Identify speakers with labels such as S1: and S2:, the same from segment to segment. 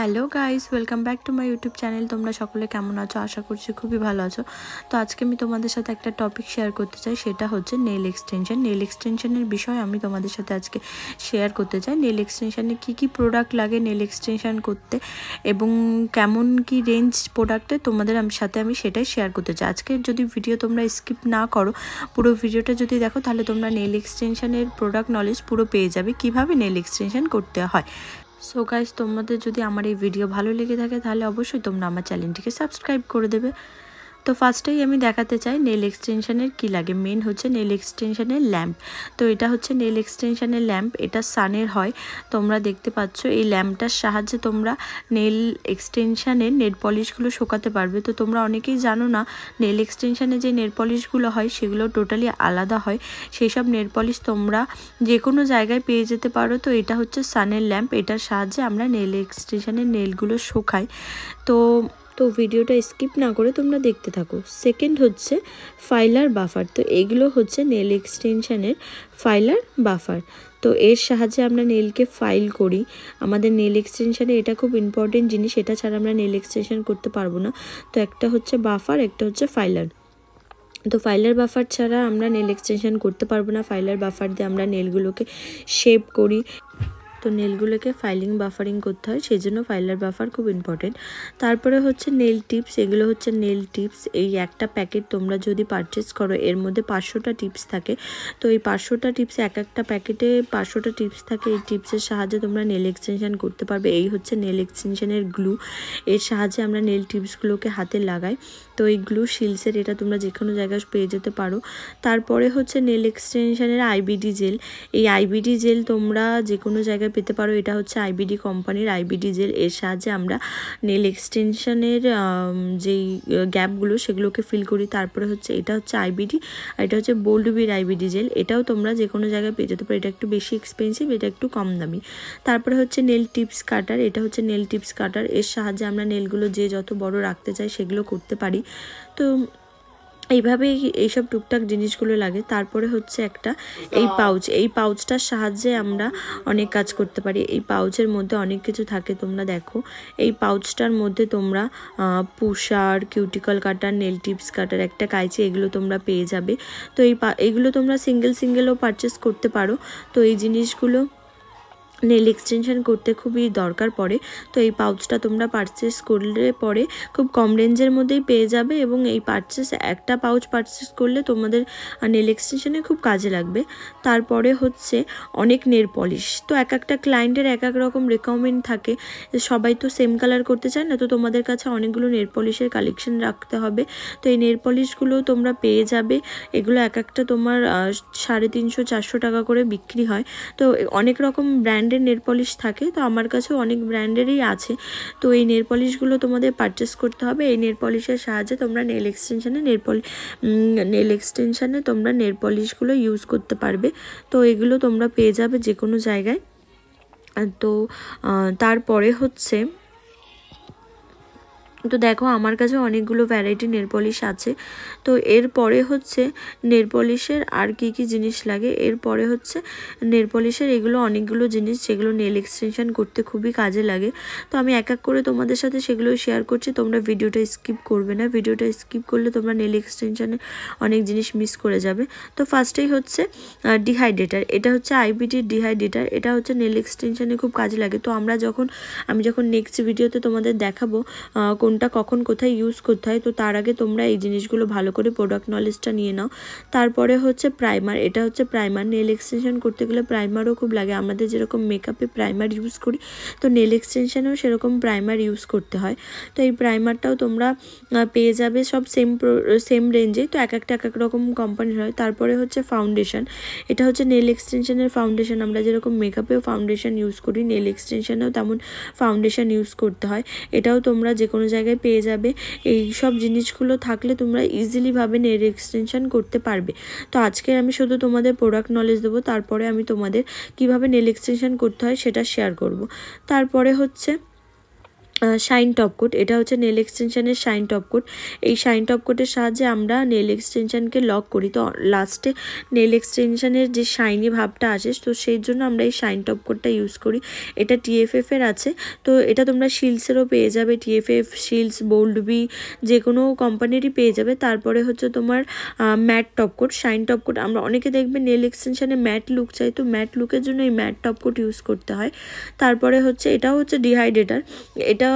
S1: Hello guys, welcome back to my YouTube channel. তোমরা সকলে কেমন আছো? আশা করছি খুবই ভালো আছো। তো আজকে আমি তোমাদের সাথে একটা টপিক শেয়ার করতে চাই, সেটা হচ্ছে নেল এক্সটেনশন। নেল এক্সটেনশনের বিষয় আমি তোমাদের সাথে আজকে শেয়ার করতে চাই। নেল এক্সটেনশনে কী কী প্রোডাক্ট লাগে নেল এক্সটেনশন করতে এবং কেমন কি রেঞ্জ প্রোডাক্টে তোমাদের সাথে আমি সেটাই শেয়ার করতে চাই। আজকের যদি ভিডিও তোমরা স্কিপ না করো, পুরো ভিডিওটা যদি দেখো, তাহলে তোমরা নেল এক্সটেনশনের প্রোডাক্ট নলেজ পুরো পেয়ে যাবে, কীভাবে নেল এক্সটেনশন করতে হয়। সো গাইস, তোমাদের যদি আমার এই ভিডিও ভালো লেগে থাকে তাহলে অবশ্যই তোমরা আমার চ্যানেলটিকে সাবস্ক্রাইব করে দেবে। তো ফার্স্টেই আমি দেখাতে চাই নেল এক্সটেনশনের কী লাগে। মেন হচ্ছে নেল এক্সটেনশনের ল্যাম্প। তো এটা হচ্ছে নেল এক্সটেনশনের ল্যাম্প, এটা সানের হয়। তোমরা দেখতে পাচ্ছ এই ল্যাম্পটার সাহায্যে তোমরা নেল এক্সটেনশনের নেল পলিশগুলো শোকাতে পারবে। তো তোমরা অনেকেই জানো না, নেল এক্সটেনশনে যে নেল পলিশগুলো হয় সেগুলো টোটালি আলাদা হয়। সেই সব নেল পলিশ তোমরা যে কোনো জায়গায় পেয়ে যেতে পারো। তো এটা হচ্ছে সানের ল্যাম্প, এটার সাহায্যে আমরা নেল এক্সটেনশনের নেলগুলো শোকাই। তো ভিডিওটা স্কিপ না করে তোমরা দেখতে থাকো। সেকেন্ড হচ্ছে ফাইলার বাফার। তো এগুলো হচ্ছে নেল এক্সটেনশনের ফাইলার বাফার। তো এর সাহায্যে আমরা নেলকে ফাইল করি। আমাদের নেল এক্সটেনশনে এটা খুব ইম্পর্টেন্ট জিনিস, এটা ছাড়া আমরা নেল এক্সটেনশন করতে পারবো না। তো একটা হচ্ছে বাফার, একটা হচ্ছে ফাইলার। তো ফাইলার বাফার ছাড়া আমরা নেল এক্সটেনশন করতে পারবো না। ফাইলার বাফার দিয়ে আমরা নেলগুলোকে শেপ করি। তো নেলগুলোকে ফাইলিং বাফারিং করতে হয়, সেই জন্য ফাইলার বাফার খুব ইম্পর্টেন্ট। তারপরে হচ্ছে নেল টিপস। এগুলো হচ্ছে নেল টিপস। এই একটা প্যাকেট তোমরা যদি পারচেস করো, এর মধ্যে 500টা টিপস থাকে। তো এই 500টা টিপস, একটা প্যাকেটে 500টা টিপস থাকে। এই টিপসের সাহায্যে তোমরা নেল এক্সটেনশন করতে পারবে। এই হচ্ছে নেল এক্সটেনশনের গ্লু। এর সাহায্যে আমরা নেল টিপসগুলোকে হাতে লাগাই। তো এই গ্লু শিলসের, এটা তোমরা যে কোনো জায়গায় পেয়ে যেতে পারো। তারপরে হচ্ছে নেল এক্সটেনশনের আইবিডি জেল। এই আইবিডি জেল তোমরা যে কোনো জায়গায় পেতে পারো। এটা হচ্ছে আইবিডি কোম্পানির আইবিডি জেল। এর সাহায্যে আমরা নেল এক্সটেনশনের যেই গ্যাপগুলো সেগুলোকে ফিল করি। তারপরে হচ্ছে এটা হচ্ছে আইবিডি, আর এটা হচ্ছে বোল্ডবির আইবিডি জেল। এটাও তোমরা যে কোনো জায়গায় পেয়ে যেতে পারো। এটা একটু বেশি এক্সপেন্সিভ, এটা একটু কম দামি। তারপরে হচ্ছে নেল টিপস কাটার। এটা হচ্ছে নেল টিপস কাটার। এর সাহায্যে আমরা নেলগুলো যে যত বড় রাখতে চাই সেগুলো করতে পারি। তো এইভাবেই এইসব টুকটাক জিনিসগুলো লাগে। তারপরে হচ্ছে একটা এই পাউচ। এই পাউচটার সাহায্যে আমরা অনেক কাজ করতে পারি। এই পাউচের মধ্যে অনেক কিছু থাকে, তোমরা দেখো। এই পাউচটার মধ্যে তোমরা পুশার, কিউটিকল কাটার, নেল টিপস কাটার, একটা কাঁচি, এগুলো তোমরা পেয়ে যাবে। তো এইগুলো তোমরা সিঙ্গেলও পারচেস করতে পারো। তো এই জিনিসগুলো নেল এক্সটেনশন করতে খুবই দরকার পড়ে। তো এই পাউচটা তোমরা পারচেস করলে পরে খুব কম রেঞ্জের মধ্যেই পেয়ে যাবে, এবং এই একটা পাউচ পারচেস করলে তোমাদের নেল এক্সটেনশনে খুব কাজে লাগবে। তারপরে হচ্ছে অনেক নেল পলিশ। তো একটা ক্লায়েন্টের এক রকম রেকমেন্ড থাকে, সবাই তো সেম কালার করতে চায় না। তো তোমাদের কাছে অনেকগুলো নেল পলিশের কালেকশন রাখতে হবে। তো এই নেল পলিশগুলো তোমরা পেয়ে যাবে। এগুলো একটা তোমার 350-400 টাকা করে বিক্রি হয়। তো অনেক রকম ব্র্যান্ডের নেল পলিশ থাকে। তো আমার কাছেও অনেক ব্র্যান্ডেরই আছে। তো এই নেল পলিশগুলো তোমাদের পারচেস করতে হবে। এই নেল পলিশের সাহায্যে তোমরা নেল এক্সটেনশনে তোমরা নেল পলিশগুলো ইউজ করতে পারবে। তো এগুলো তোমরা পেয়ে যাবে যে কোনো জায়গায়। তো তারপরে হচ্ছে, তো দেখো আমার কাছে অনেকগুলো ভ্যারাইটি নেল পলিশ আছে। তো এরপরে হচ্ছে নেল পলিশের আর কি কি জিনিস লাগে। এরপরে হচ্ছে নেল পলিশের এগুলো অনেকগুলো জিনিস যেগুলো নেল এক্সটেনশন করতে খুবই কাজে লাগে। তো আমি এক করে তোমাদের সাথে সেগুলো শেয়ার করছি। তোমরা ভিডিওটা স্কিপ করবে না। ভিডিওটা স্কিপ করলে তোমরা নেল এক্সটেনশনে অনেক জিনিস মিস করে যাবে। তো ফার্স্টেই হচ্ছে ডিহাইড্রেটার। এটা হচ্ছে আইবিডির ডিহাইড্রেটার। এটা হচ্ছে নেল এক্সটেনশনে খুব কাজে লাগে। তো আমি যখন নেক্সট ভিডিওতে তোমাদের দেখাবো কোনটা কখন কোথায় ইউজ করতে হয়, তো তার আগে তোমরা এই জিনিসগুলো ভালো করে প্রোডাক্ট নলেজটা নিয়ে নাও। তারপরে হচ্ছে প্রাইমার। এটা হচ্ছে প্রাইমার। নেল এক্সটেনশন করতে গেলে প্রাইমারও খুব লাগে। আমাদের যেরকম মেকআপে প্রাইমার ইউজ করি, তো নেল এক্সটেনশনেও সেরকম প্রাইমার ইউজ করতে হয়। তো এই প্রাইমারটাও তোমরা পেয়ে যাবে সব সেম রেঞ্জে। তো এক রকম কোম্পানির হয়। তারপরে হচ্ছে ফাউন্ডেশন। এটা হচ্ছে নেল এক্সটেনশনের ফাউন্ডেশন। আমরা যেরকম মেকআপেও ফাউন্ডেশন ইউজ করি, নেল এক্সটেনশনেও তেমন ফাউন্ডেশন ইউজ করতে হয়। এটাও তোমরা যে কোনো জায়গায় পেয়ে যাবে। এই সব জিনিসগুলো থাকলে তোমরা ইজিলিভাবে নেল এক্সটেনশন করতে পারবে। তো আজকে আমি শুধু তোমাদের প্রোডাক্ট নলেজ দেবো, তারপরে আমি তোমাদের কিভাবে নেল এক্সটেনশন করতে হয় সেটা শেয়ার করব। তারপরে হচ্ছে শাইন টপ কোট। এটা হচ্ছে নেল এক্সটেনশনের শাইন টপ কোট। এই শাইন টপ কোটের সাহায্যে আমরা নেল এক্সটেনশনকে লক করি, তো লাস্টে নেল এক্সটেনশনের যে শাইনি ভাবটা আসে, তো সেই জন্য আমরা এই শাইন টপ কোটটা ইউজ করি। এটা TFF এর আছে, তো এটা তোমরা শিলসেরও পেয়ে যাবে, TFF, শিলস, বোল্ডবি যে কোনো কোম্পানিরই পেয়ে যাবে। তারপরে হচ্ছে তোমার matte top coat, shine top coat. আমরা অনেকে দেখবে নেল এক্সটেনশনে ম্যাট লুক চাই, তো ম্যাট লুকের জন্য এই ম্যাট টপ কোট ইউজ করতে হয়। তারপরে হচ্ছে এটাও হচ্ছে ডিহাইড্রেটার, এটা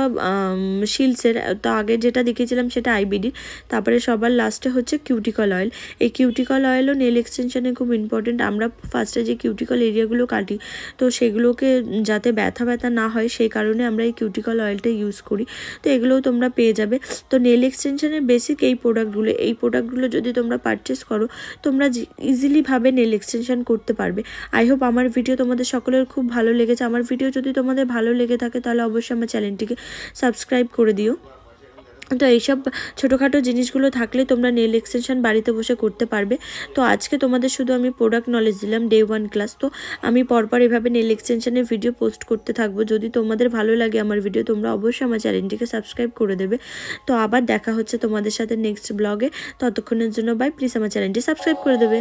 S1: শিলসের। তো আগে যেটা দেখিয়েছিলাম সেটা IBD। তারপরে সবার লাস্টে হচ্ছে কিউটিকল অয়েল। এই কিউটিকল অয়েলও নেল এক্সটেনশনে খুব ইম্পর্টেন্ট। আমরা ফার্স্টে যে কিউটিকল এরিয়াগুলো কাটি, তো সেগুলোকে যাতে ব্যথা না হয় সেই কারণে আমরা এই কিউটিকল অয়েলটা ইউজ করি। তো এগুলোও তোমরা পেয়ে যাবে। তো নেল এক্সটেনশনের বেসিক এই প্রোডাক্টগুলো যদি তোমরা পারচেস করো, তোমরা ইজিলিভাবে নেল এক্সটেনশন করতে পারবে। আই হোপ আমার ভিডিও তোমাদের সকলের খুব ভালো লেগেছে। আমার ভিডিও যদি তোমাদের ভালো লেগে থাকে তাহলে অবশ্যই আমার চ্যানেলটিকে সাবস্ক্রাইব করে দিও। তো এইসব ছোটোখাটো জিনিসগুলো থাকলে তোমরা নেল এক্সটেনশন বাড়িতে বসে করতে পারবে। তো আজকে তোমাদের শুধু আমি প্রোডাক্ট নলেজ দিলাম, ডে 1 ক্লাস। তো আমি পরপর এভাবে নেল এক্সটেনশনের ভিডিও পোস্ট করতে থাকবো। যদি তোমাদের ভালো লাগে আমার ভিডিও, তোমরা অবশ্যই আমার চ্যানেলটিকে সাবস্ক্রাইব করে দেবে। তো আবার দেখা হচ্ছে তোমাদের সাথে নেক্সট ব্লগে। ততক্ষণের জন্য বাই। প্লিজ আমার চ্যানেলটি সাবস্ক্রাইব করে দেবে।